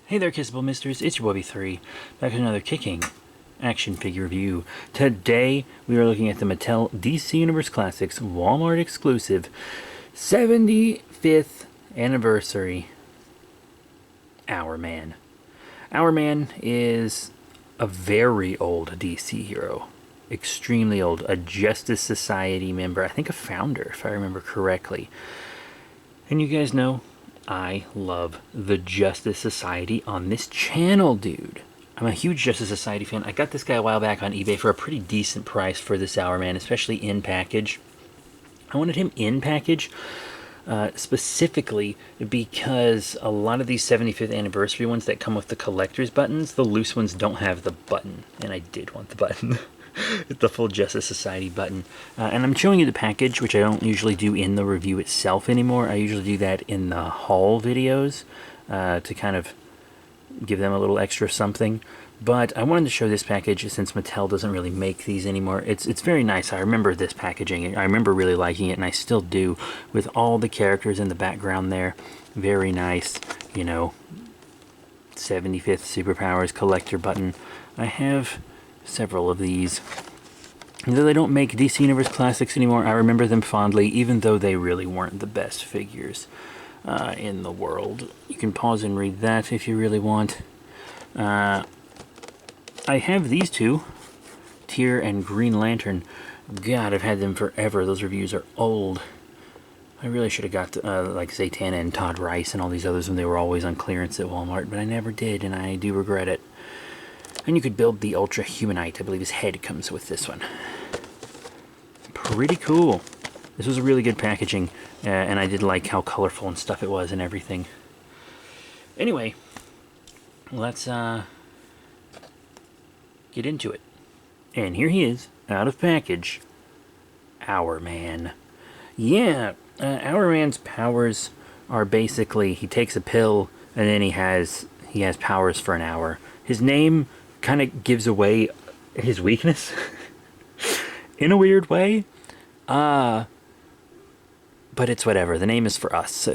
Hey there, Kissable Misters, it's your boy B3, back with another kicking action figure review. Today, we are looking at the Mattel DC Universe Classics Walmart exclusive 75th anniversary Hourman. Hourman is a very old DC hero. Extremely old. A Justice Society member. I think a founder, if I remember correctly. And you guys know, I love the Justice Society on this channel, dude. I'm a huge Justice Society fan. I got this guy a while back on eBay for a pretty decent price for this Hourman, especially in package. I wanted him in package specifically because a lot of these 75th anniversary ones that come with the collector's buttons, the loose ones don't have the button, and I did want the button. It's the full Justice Society button. And I'm showing you the package, which I don't usually do in the review itself anymore. I usually do that in the haul videos to kind of give them a little extra something. But I wanted to show this package since Mattel doesn't really make these anymore. It's very nice. I remember this packaging. I remember really liking it, and I still do, with all the characters in the background there. Very nice, you know, 75th Superpowers collector button. I have several of these. Though they don't make DC Universe Classics anymore, I remember them fondly, even though they really weren't the best figures in the world. You can pause and read that if you really want. I have these two, Tyr and Green Lantern. God, I've had them forever. Those reviews are old. I really should have got like Zatanna and Todd Rice and all these others when they were always on clearance at Walmart, but I never did, and I do regret it. And you could build the Ultra-Humanite. I believe his head comes with this one. Pretty cool. This was a really good packaging, and I did like how colorful and stuff it was and everything. Anyway, let's get into it. And here he is, out of package, Hourman. Yeah, Hourman's powers are basically, he takes a pill, and then he has powers for an hour. His name kind of gives away his weakness in a weird way, but it's whatever. The name is for us.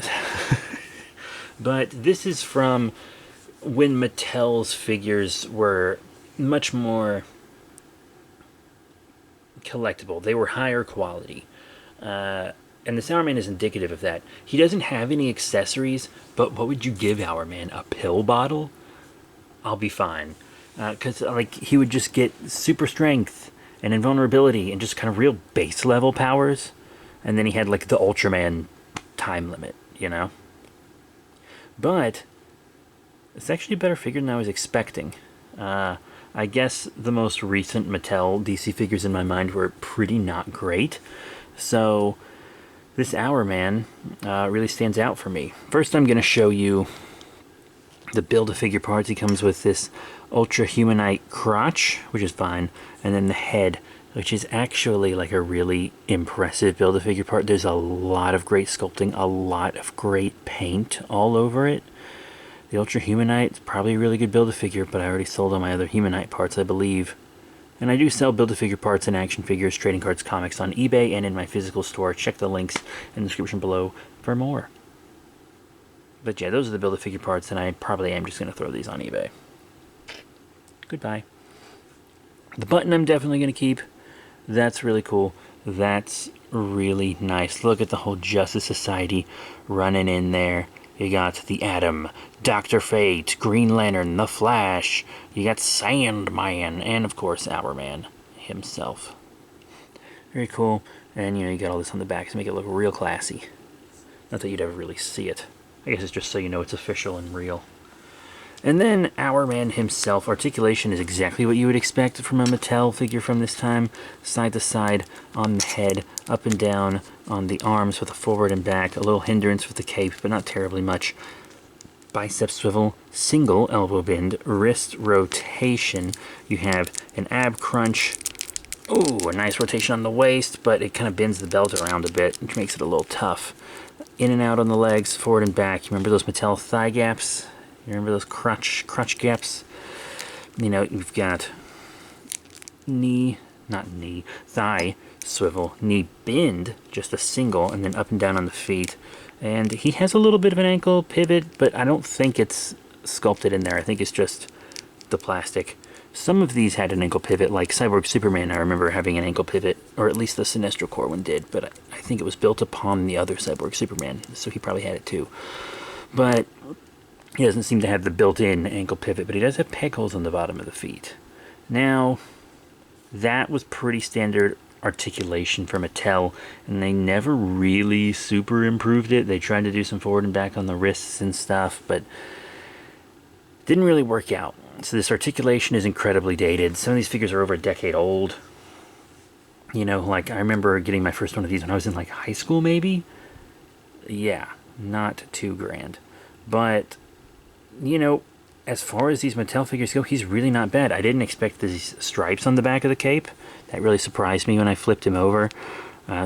But this is from when Mattel's figures were much more collectible. They were higher quality, and the Hourman is indicative of that. He doesn't have any accessories, but what would you give Hourman? A pill bottle? I'll be fine. Because like he would just get super strength and invulnerability and just kind of real base level powers, and then he had like the Ultraman time limit, you know. But it's actually a better figure than I was expecting. I guess the most recent Mattel DC figures in my mind were pretty not great, so this Hourman really stands out for me. First, I'm going to show you the Build-A-Figure parts. He comes with this Ultra-Humanite crotch, which is fine, and then the head, which is actually like a really impressive Build-A-Figure part. There's a lot of great sculpting, a lot of great paint all over it. The Ultra-Humanite is probably a really good Build-A-Figure, but I already sold all my other Humanite parts, I believe. And I do sell Build-A-Figure parts and action figures, trading cards, comics on eBay and in my physical store. Check the links in the description below for more. But yeah, those are the Build-A-Figure parts, and I probably am just going to throw these on eBay. Goodbye. The button I'm definitely going to keep. That's really cool. That's really nice. Look at the whole Justice Society running in there. You got the Atom, Dr. Fate, Green Lantern, the Flash. You got Sandman, and of course Hourman himself. Very cool. And you know, you got all this on the back to make it look real classy. Not that you'd ever really see it. I guess it's just so you know it's official and real. And then Hourman himself. Articulation is exactly what you would expect from a Mattel figure from this time. Side to side on the head, up and down on the arms with a forward and back. A little hindrance with the cape, but not terribly much. Bicep swivel, single elbow bend, wrist rotation. You have an ab crunch. Ooh, a nice rotation on the waist, but it kind of bends the belt around a bit, which makes it a little tough. In and out on the legs, forward and back. You remember those Mattel thigh gaps? You remember those crotch gaps? You know, you've got thigh swivel, knee bend, just a single, and then up and down on the feet. And he has a little bit of an ankle pivot, but I don't think it's sculpted in there. I think it's just the plastic. Some of these had an ankle pivot, like Cyborg Superman. I remember having an ankle pivot, or at least the Sinestro Corps one did, but I think it was built upon the other Cyborg Superman, so he probably had it too. But he doesn't seem to have the built-in ankle pivot, but he does have peg holes on the bottom of the feet. Now, that was pretty standard articulation for Mattel, and they never really super improved it. They tried to do some forward and back on the wrists and stuff, but didn't really work out. So this articulation is incredibly dated. Some of these figures are over a decade old. You know, like I remember getting my first one of these when I was in like high school maybe. Yeah, not too grand. But, you know, as far as these Mattel figures go, he's really not bad. I didn't expect these stripes on the back of the cape. That really surprised me when I flipped him over.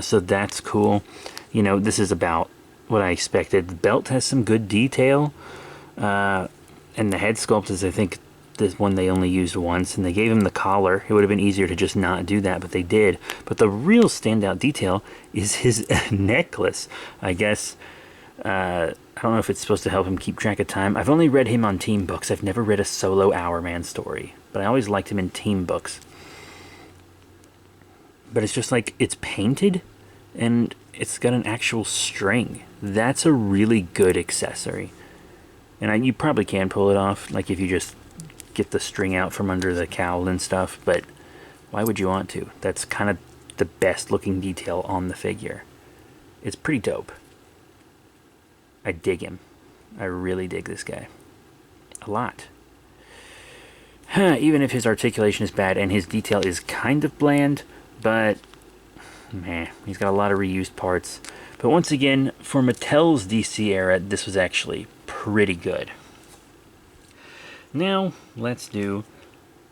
So that's cool. You know, this is about what I expected. The belt has some good detail. And the head sculpt is, I think, this one they only used once, and they gave him the collar. It would have been easier to just not do that, but they did. But the real standout detail is his necklace. I guess, I don't know if it's supposed to help him keep track of time. I've only read him on team books. I've never read a solo Hourman story, but I always liked him in team books. But it's just like, it's painted, and it's got an actual string. That's a really good accessory. And you probably can pull it off, like if you just get the string out from under the cowl and stuff, but why would you want to? That's kind of the best looking detail on the figure. It's pretty dope. I dig him. I really dig this guy. A lot. Even if his articulation is bad and his detail is kind of bland, but man, he's got a lot of reused parts. But once again, for Mattel's DC era, this was actually pretty good. Now, let's do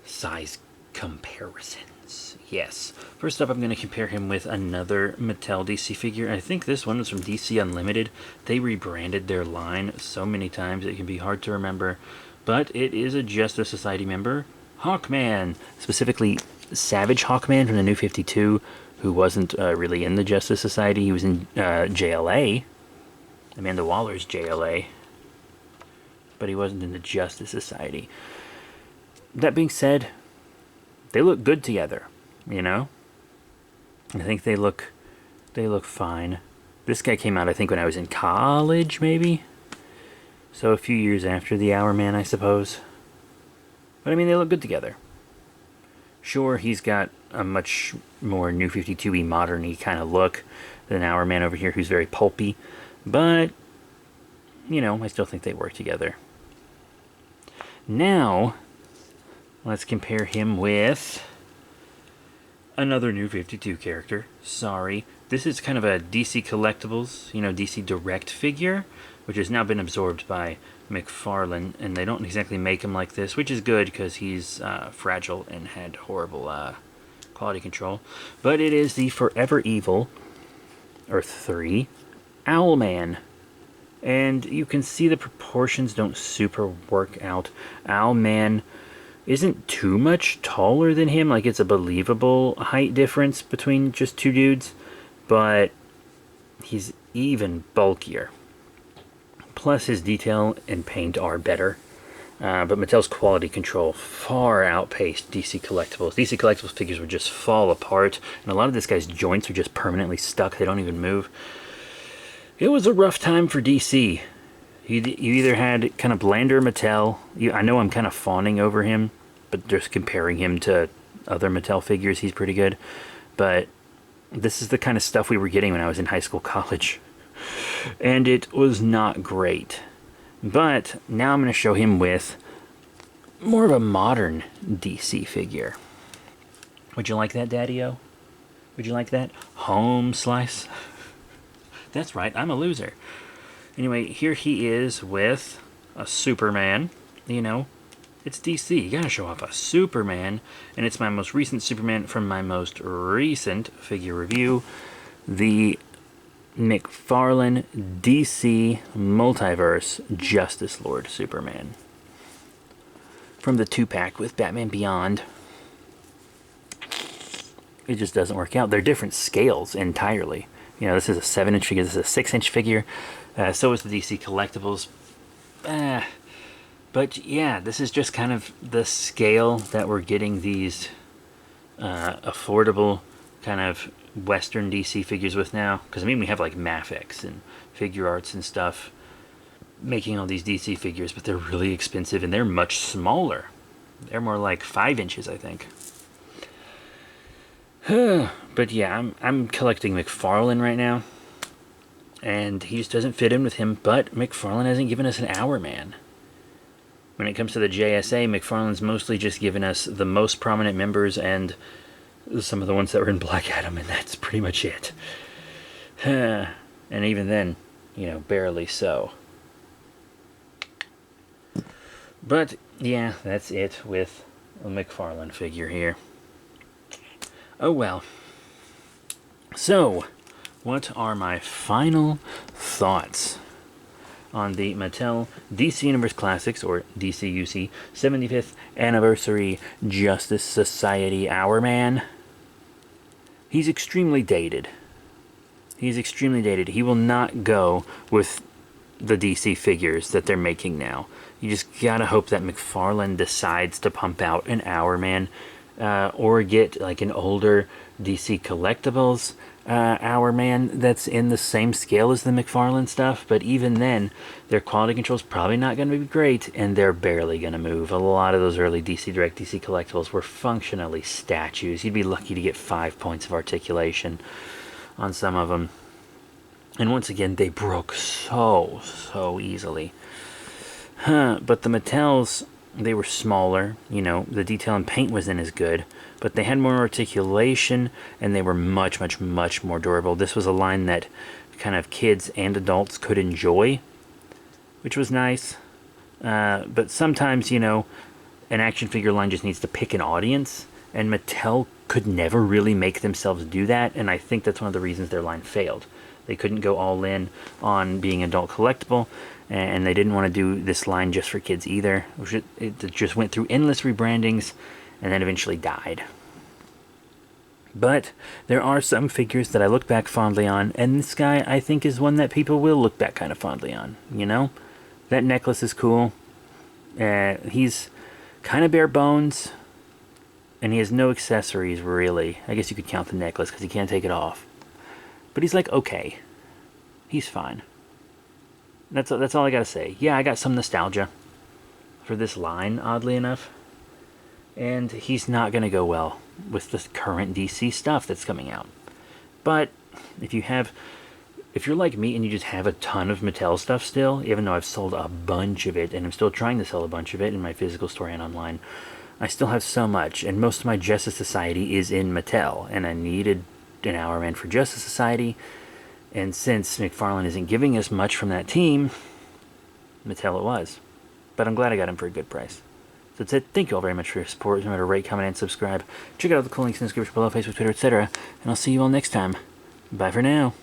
size comparisons. Yes. First up, I'm going to compare him with another Mattel DC figure. I think this one was from DC Unlimited. They rebranded their line so many times it can be hard to remember. But it is a Justice Society member, Hawkman. Specifically, Savage Hawkman from the New 52, who wasn't really in the Justice Society. He was in JLA. Amanda Waller's JLA. But he wasn't in the Justice Society. That being said, they look good together, you know? I think they look fine. This guy came out, I think, when I was in college, maybe? So a few years after the Hourman, I suppose. But I mean, they look good together. Sure, he's got a much more New 52-y, modern-y kind of look than Hourman over here, who's very pulpy. But, you know, I still think they work together. Now, let's compare him with another New 52 character. Sorry. This is kind of a DC Collectibles, you know, DC Direct figure, which has now been absorbed by McFarlane, and they don't exactly make him like this, which is good because he's fragile and had horrible quality control. But it is the Forever Evil, Earth 3, Owlman. And you can see the proportions don't super work out. Owlman isn't too much taller than him. Like, it's a believable height difference between just two dudes. But he's even bulkier. Plus, his detail and paint are better. But Mattel's quality control far outpaced DC Collectibles. DC Collectibles figures would just fall apart. And a lot of this guy's joints are just permanently stuck. They don't even move. It was a rough time for DC. You either had kind of blander Mattel. I know I'm kind of fawning over him, but just comparing him to other Mattel figures, he's pretty good. But this is the kind of stuff we were getting when I was in high school, college. And it was not great. But now I'm going to show him with more of a modern DC figure. Would you like that, Daddy-O? Would you like that? Home slice? That's right, I'm a loser. Anyway, here he is with a Superman. You know, it's DC. You gotta show off a Superman. And it's my most recent Superman from my most recent figure review. The McFarlane DC Multiverse Justice Lord Superman. From the 2-pack with Batman Beyond. It just doesn't work out. They're different scales entirely. You know, this is a 7-inch figure, this is a 6-inch figure. So is the DC Collectibles. But yeah, this is just kind of the scale that we're getting these affordable kind of Western DC figures with now. Because I mean, we have like Mafex and Figure Arts and stuff making all these DC figures, but they're really expensive and they're much smaller. They're more like 5 inches, I think. But yeah, I'm collecting McFarlane right now, and he just doesn't fit in with him. But McFarlane hasn't given us an Hourman. When it comes to the JSA, McFarlane's mostly just given us the most prominent members and some of the ones that were in Black Adam, and that's pretty much it. And even then, you know, barely so. But yeah, that's it with a McFarlane figure here. Oh well. So, what are my final thoughts on the Mattel DC Universe Classics, or DCUC, 75th Anniversary Justice Society Hourman? He's extremely dated. He's extremely dated. He will not go with the DC figures that they're making now. You just gotta hope that McFarlane decides to pump out an Hourman, or get like an older DC Collectibles Hourman that's in the same scale as the McFarlane stuff. But even then, their quality control is probably not going to be great, and they're barely going to move. A lot of those early DC Direct DC Collectibles were functionally statues. You'd be lucky to get 5 points of articulation on some of them. And once again, they broke so easily. But the Mattels, they were smaller, you know, the detail and paint wasn't as good, but they had more articulation, and they were much more durable. This was a line that kind of kids and adults could enjoy, which was nice. But sometimes, you know, an action figure line just needs to pick an audience, and Mattel could never really make themselves do that, and I think that's one of the reasons their line failed. They couldn't go all in on being adult collectible, and they didn't want to do this line just for kids either. It just went through endless rebrandings and then eventually died. But there are some figures that I look back fondly on, and this guy I think is one that people will look back kind of fondly on, you know? That necklace is cool. He's kind of bare bones, and he has no accessories really. I guess you could count the necklace because he can't take it off. But he's like, okay. He's fine. That's all I gotta say. Yeah, I got some nostalgia for this line, oddly enough. And he's not gonna go well with the current DC stuff that's coming out. But if you're like me and you just have a ton of Mattel stuff still, even though I've sold a bunch of it, and I'm still trying to sell a bunch of it in my physical store and online, I still have so much, and most of my Justice Society is in Mattel, and I needed an Hourman for Justice Society, and since McFarlane isn't giving us much from that team, Mattel it was. But I'm glad I got him for a good price. So that's it. Thank you all very much for your support. Remember to rate, comment, and subscribe. Check out the cool links in the description below, Facebook, Twitter, etc. And I'll see you all next time. Bye for now.